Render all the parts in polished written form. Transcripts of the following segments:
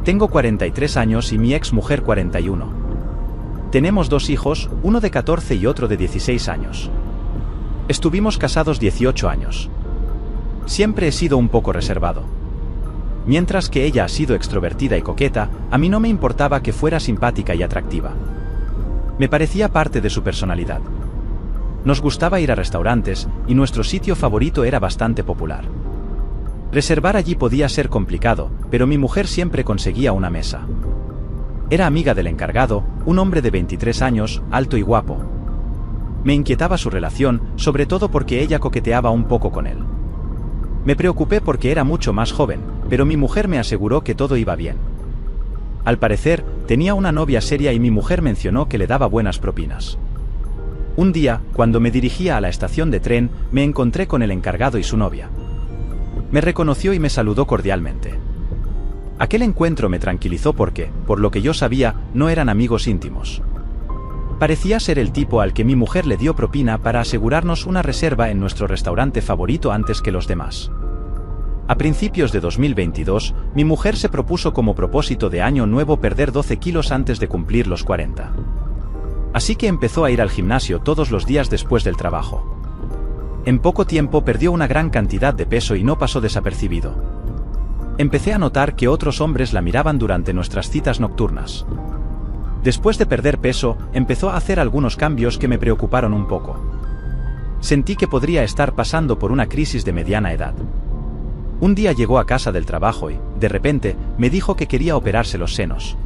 Tengo 43 años y mi ex mujer 41. Tenemos 2 hijos, uno de 14 y otro de 16 años. Estuvimos casados 18 años. Siempre he sido un poco reservado. Mientras que ella ha sido extrovertida y coqueta, a mí no me importaba que fuera simpática y atractiva. Me parecía parte de su personalidad. Nos gustaba ir a restaurantes, y nuestro sitio favorito era bastante popular. Reservar allí podía ser complicado, pero mi mujer siempre conseguía una mesa. Era amiga del encargado, un hombre de 23 años, alto y guapo. Me inquietaba su relación, sobre todo porque ella coqueteaba un poco con él. Me preocupé porque era mucho más joven, pero mi mujer me aseguró que todo iba bien. Al parecer, tenía una novia seria y mi mujer mencionó que le daba buenas propinas. Un día, cuando me dirigía a la estación de tren, me encontré con el encargado y su novia. Me reconoció y me saludó cordialmente. Aquel encuentro me tranquilizó porque, por lo que yo sabía, no eran amigos íntimos. Parecía ser el tipo al que mi mujer le dio propina para asegurarnos una reserva en nuestro restaurante favorito antes que los demás. A principios de 2022, mi mujer se propuso como propósito de año nuevo perder 12 kilos antes de cumplir los 40. Así que empezó a ir al gimnasio todos los días después del trabajo. En poco tiempo perdió una gran cantidad de peso y no pasó desapercibido. Empecé a notar que otros hombres la miraban durante nuestras citas nocturnas. Después de perder peso, empezó a hacer algunos cambios que me preocuparon un poco. Sentí que podría estar pasando por una crisis de mediana edad. Un día llegó a casa del trabajo y, de repente, me dijo que quería operarse los senos.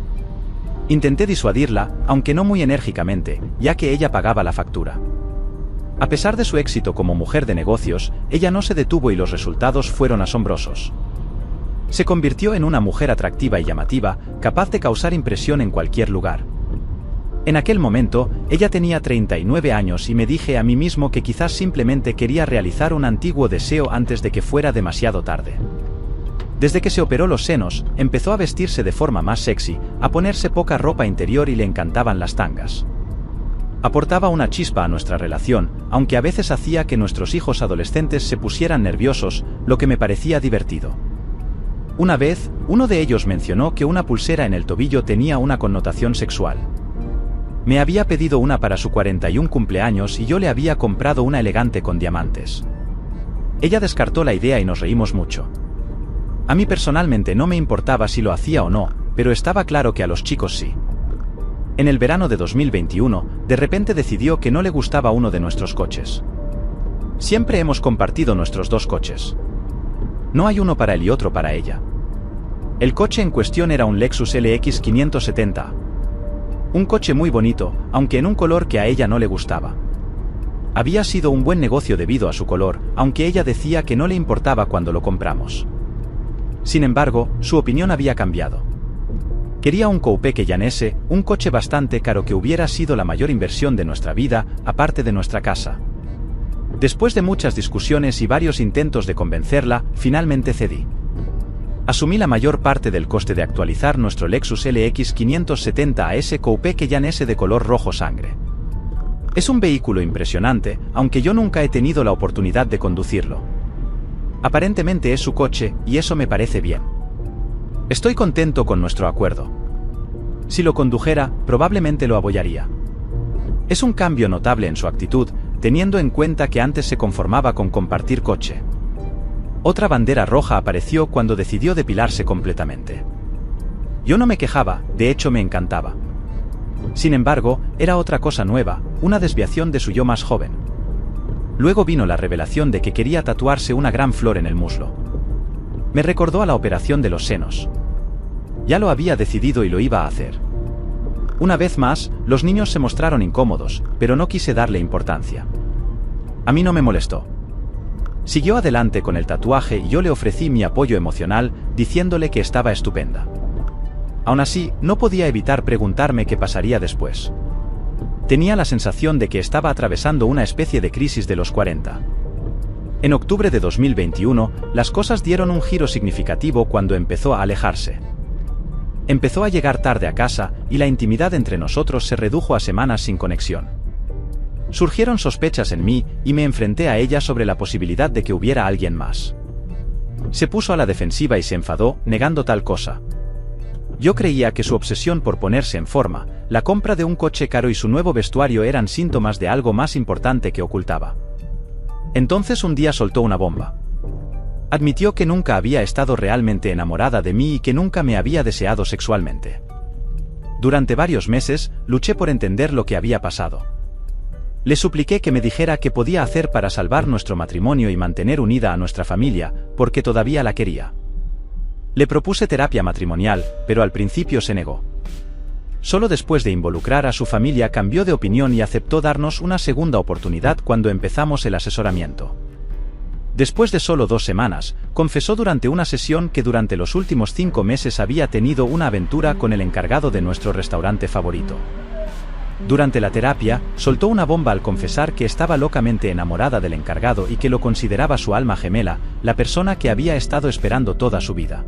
Intenté disuadirla, aunque no muy enérgicamente, ya que ella pagaba la factura. A pesar de su éxito como mujer de negocios, ella no se detuvo y los resultados fueron asombrosos. Se convirtió en una mujer atractiva y llamativa, capaz de causar impresión en cualquier lugar. En aquel momento, ella tenía 39 años y me dije a mí mismo que quizás simplemente quería realizar un antiguo deseo antes de que fuera demasiado tarde. Desde que se operó los senos, empezó a vestirse de forma más sexy, a ponerse poca ropa interior y le encantaban las tangas. Aportaba una chispa a nuestra relación, aunque a veces hacía que nuestros hijos adolescentes se pusieran nerviosos, lo que me parecía divertido. Una vez, uno de ellos mencionó que una pulsera en el tobillo tenía una connotación sexual. Me había pedido una para su 41 cumpleaños y yo le había comprado una elegante con diamantes. Ella descartó la idea y nos reímos mucho. A mí personalmente no me importaba si lo hacía o no, pero estaba claro que a los chicos sí. En el verano de 2021, de repente decidió que no le gustaba uno de nuestros coches. Siempre hemos compartido nuestros 2 coches. No hay uno para él y otro para ella. El coche en cuestión era un Lexus LX 570. Un coche muy bonito, aunque en un color que a ella no le gustaba. Había sido un buen negocio debido a su color, aunque ella decía que no le importaba cuando lo compramos. Sin embargo, su opinión había cambiado. Quería un Coupe Cayenne, un coche bastante caro que hubiera sido la mayor inversión de nuestra vida, aparte de nuestra casa. Después de muchas discusiones y varios intentos de convencerla, finalmente cedí. Asumí la mayor parte del coste de actualizar nuestro Lexus LX 570 a ese Coupe Cayenne de color rojo sangre. Es un vehículo impresionante, aunque yo nunca he tenido la oportunidad de conducirlo. Aparentemente es su coche, y eso me parece bien. Estoy contento con nuestro acuerdo. Si lo condujera, probablemente lo apoyaría. Es un cambio notable en su actitud, teniendo en cuenta que antes se conformaba con compartir coche. Otra bandera roja apareció cuando decidió depilarse completamente. Yo no me quejaba, de hecho me encantaba. Sin embargo, era otra cosa nueva, una desviación de su yo más joven. Luego vino la revelación de que quería tatuarse una gran flor en el muslo. Me recordó a la operación de los senos. Ya lo había decidido y lo iba a hacer. Una vez más, los niños se mostraron incómodos, pero no quise darle importancia. A mí no me molestó. Siguió adelante con el tatuaje y yo le ofrecí mi apoyo emocional, diciéndole que estaba estupenda. Aún así, no podía evitar preguntarme qué pasaría después. Tenía la sensación de que estaba atravesando una especie de crisis de los 40. En octubre de 2021, las cosas dieron un giro significativo cuando empezó a alejarse. Empezó a llegar tarde a casa y la intimidad entre nosotros se redujo a semanas sin conexión. Surgieron sospechas en mí y me enfrenté a ella sobre la posibilidad de que hubiera alguien más. Se puso a la defensiva y se enfadó, negando tal cosa. Yo creía que su obsesión por ponerse en forma, la compra de un coche caro y su nuevo vestuario eran síntomas de algo más importante que ocultaba. Entonces un día soltó una bomba. Admitió que nunca había estado realmente enamorada de mí y que nunca me había deseado sexualmente. Durante varios meses, luché por entender lo que había pasado. Le supliqué que me dijera qué podía hacer para salvar nuestro matrimonio y mantener unida a nuestra familia, porque todavía la quería. Le propuse terapia matrimonial, pero al principio se negó. Solo después de involucrar a su familia cambió de opinión y aceptó darnos una segunda oportunidad cuando empezamos el asesoramiento. Después de solo 2 semanas, confesó durante una sesión que durante los últimos 5 meses había tenido una aventura con el encargado de nuestro restaurante favorito. Durante la terapia, soltó una bomba al confesar que estaba locamente enamorada del encargado y que lo consideraba su alma gemela, la persona que había estado esperando toda su vida.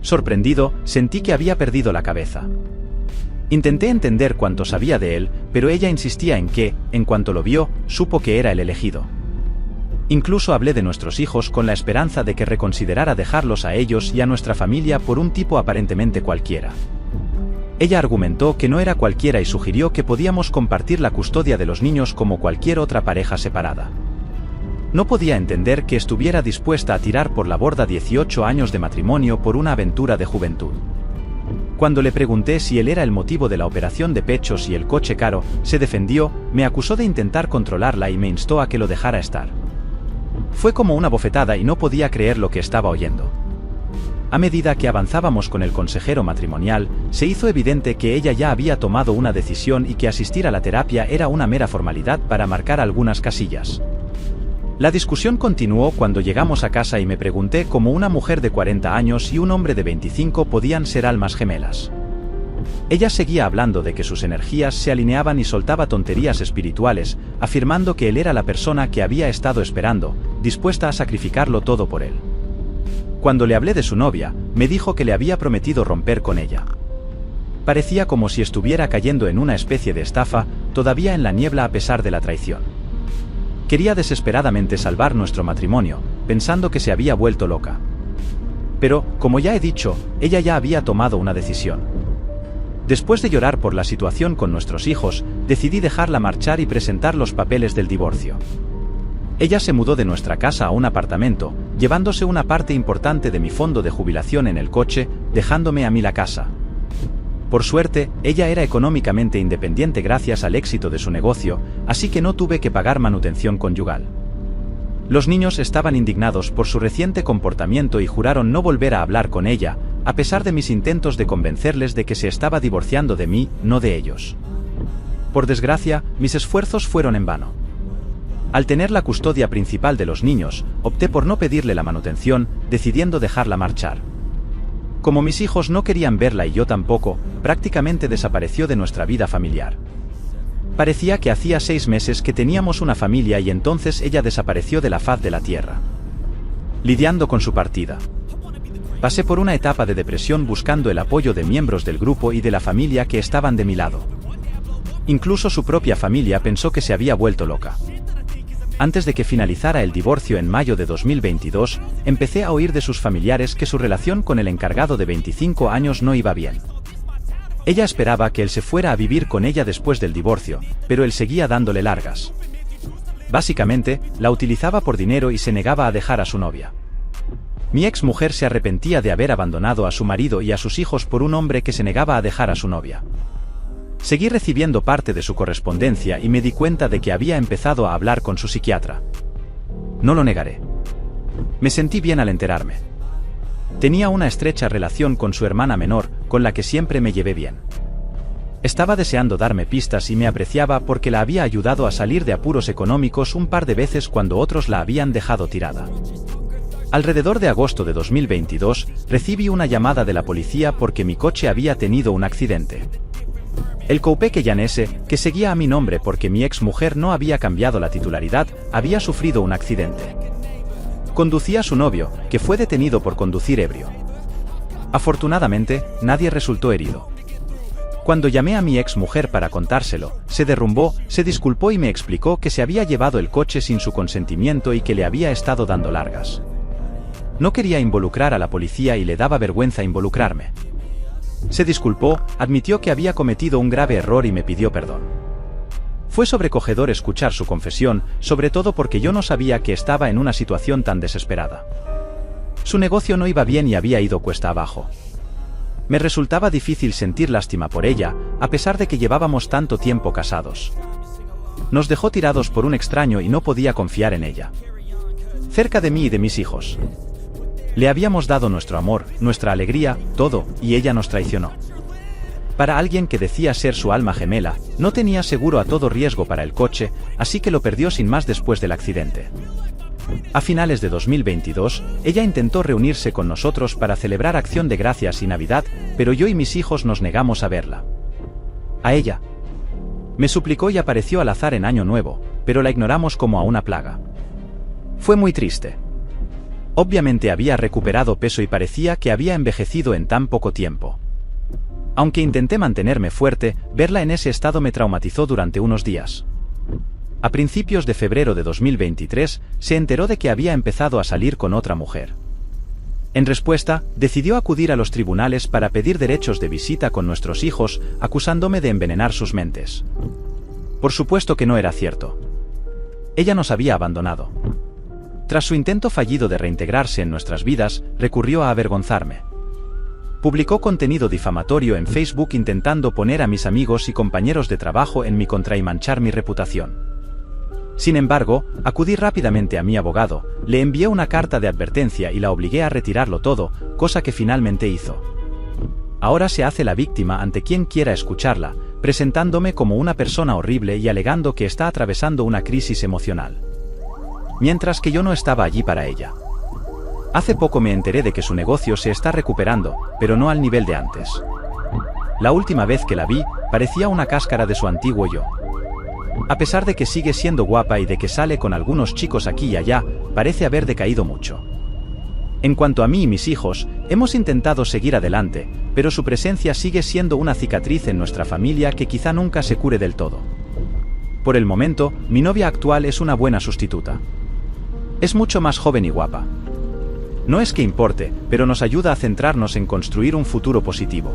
Sorprendido, sentí que había perdido la cabeza. Intenté entender cuánto sabía de él, pero ella insistía en que, en cuanto lo vio, supo que era el elegido. Incluso hablé de nuestros hijos con la esperanza de que reconsiderara dejarlos a ellos y a nuestra familia por un tipo aparentemente cualquiera. Ella argumentó que no era cualquiera y sugirió que podíamos compartir la custodia de los niños como cualquier otra pareja separada. No podía entender que estuviera dispuesta a tirar por la borda 18 años de matrimonio por una aventura de juventud. Cuando le pregunté si él era el motivo de la operación de pechos y el coche caro, se defendió, me acusó de intentar controlarla y me instó a que lo dejara estar. Fue como una bofetada y no podía creer lo que estaba oyendo. A medida que avanzábamos con el consejero matrimonial, se hizo evidente que ella ya había tomado una decisión y que asistir a la terapia era una mera formalidad para marcar algunas casillas. La discusión continuó cuando llegamos a casa y me pregunté cómo una mujer de 40 años y un hombre de 25 podían ser almas gemelas. Ella seguía hablando de que sus energías se alineaban y soltaba tonterías espirituales, afirmando que él era la persona que había estado esperando, dispuesta a sacrificarlo todo por él. Cuando le hablé de su novia, me dijo que le había prometido romper con ella. Parecía como si estuviera cayendo en una especie de estafa, todavía en la niebla a pesar de la traición. Quería desesperadamente salvar nuestro matrimonio, pensando que se había vuelto loca. Pero, como ya he dicho, ella ya había tomado una decisión. Después de llorar por la situación con nuestros hijos, decidí dejarla marchar y presentar los papeles del divorcio. Ella se mudó de nuestra casa a un apartamento, llevándose una parte importante de mi fondo de jubilación en el coche, dejándome a mí la casa. Por suerte, ella era económicamente independiente gracias al éxito de su negocio, así que no tuve que pagar manutención conyugal. Los niños estaban indignados por su reciente comportamiento y juraron no volver a hablar con ella, a pesar de mis intentos de convencerles de que se estaba divorciando de mí, no de ellos. Por desgracia, mis esfuerzos fueron en vano. Al tener la custodia principal de los niños, opté por no pedirle la manutención, decidiendo dejarla marchar. Como mis hijos no querían verla y yo tampoco, prácticamente desapareció de nuestra vida familiar. Parecía que hacía 6 meses que teníamos una familia y entonces ella desapareció de la faz de la tierra. Lidiando con su partida. Pasé por una etapa de depresión buscando el apoyo de miembros del grupo y de la familia que estaban de mi lado. Incluso su propia familia pensó que se había vuelto loca. Antes de que finalizara el divorcio en mayo de 2022, empecé a oír de sus familiares que su relación con el encargado de 25 años no iba bien. Ella esperaba que él se fuera a vivir con ella después del divorcio, pero él seguía dándole largas. Básicamente, la utilizaba por dinero y se negaba a dejar a su novia. Mi ex mujer se arrepentía de haber abandonado a su marido y a sus hijos por un hombre que se negaba a dejar a su novia. Seguí recibiendo parte de su correspondencia y me di cuenta de que había empezado a hablar con su psiquiatra. No lo negaré. Me sentí bien al enterarme. Tenía una estrecha relación con su hermana menor, con la que siempre me llevé bien. Estaba deseando darme pistas y me apreciaba porque la había ayudado a salir de apuros económicos un par de veces cuando otros la habían dejado tirada. Alrededor de agosto de 2022, recibí una llamada de la policía porque mi coche había tenido un accidente. El Coupe llanese, que seguía a mi nombre porque mi ex mujer no había cambiado la titularidad, había sufrido un accidente. Conducía a su novio, que fue detenido por conducir ebrio. Afortunadamente, nadie resultó herido. Cuando llamé a mi ex mujer para contárselo, se derrumbó, se disculpó y me explicó que se había llevado el coche sin su consentimiento y que le había estado dando largas. No quería involucrar a la policía y le daba vergüenza involucrarme. Se disculpó, admitió que había cometido un grave error y me pidió perdón. Fue sobrecogedor escuchar su confesión, sobre todo porque yo no sabía que estaba en una situación tan desesperada. Su negocio no iba bien y había ido cuesta abajo. Me resultaba difícil sentir lástima por ella, a pesar de que llevábamos tanto tiempo casados. Nos dejó tirados por un extraño y no podía confiar en ella. Cerca de mí y de mis hijos. Le habíamos dado nuestro amor, nuestra alegría, todo, y ella nos traicionó. Para alguien que decía ser su alma gemela, no tenía seguro a todo riesgo para el coche, así que lo perdió sin más después del accidente. A finales de 2022, ella intentó reunirse con nosotros para celebrar Acción de Gracias y Navidad, pero yo y mis hijos nos negamos a verla. A ella. Me suplicó y apareció al azar en Año Nuevo, pero la ignoramos como a una plaga. Fue muy triste. Obviamente había recuperado peso y parecía que había envejecido en tan poco tiempo. Aunque intenté mantenerme fuerte, verla en ese estado me traumatizó durante unos días. A principios de febrero de 2023, se enteró de que había empezado a salir con otra mujer. En respuesta, decidió acudir a los tribunales para pedir derechos de visita con nuestros hijos, acusándome de envenenar sus mentes. Por supuesto que no era cierto. Ella nos había abandonado. Tras su intento fallido de reintegrarse en nuestras vidas, recurrió a avergonzarme. Publicó contenido difamatorio en Facebook intentando poner a mis amigos y compañeros de trabajo en mi contra y manchar mi reputación. Sin embargo, acudí rápidamente a mi abogado, le envié una carta de advertencia y la obligué a retirarlo todo, cosa que finalmente hizo. Ahora se hace la víctima ante quien quiera escucharla, presentándome como una persona horrible y alegando que está atravesando una crisis emocional. Mientras que yo no estaba allí para ella. Hace poco me enteré de que su negocio se está recuperando, pero no al nivel de antes. La última vez que la vi, parecía una cáscara de su antiguo yo. A pesar de que sigue siendo guapa y de que sale con algunos chicos aquí y allá, parece haber decaído mucho. En cuanto a mí y mis hijos, hemos intentado seguir adelante, pero su presencia sigue siendo una cicatriz en nuestra familia que quizá nunca se cure del todo. Por el momento, mi novia actual es una buena sustituta. Es mucho más joven y guapa. No es que importe, pero nos ayuda a centrarnos en construir un futuro positivo.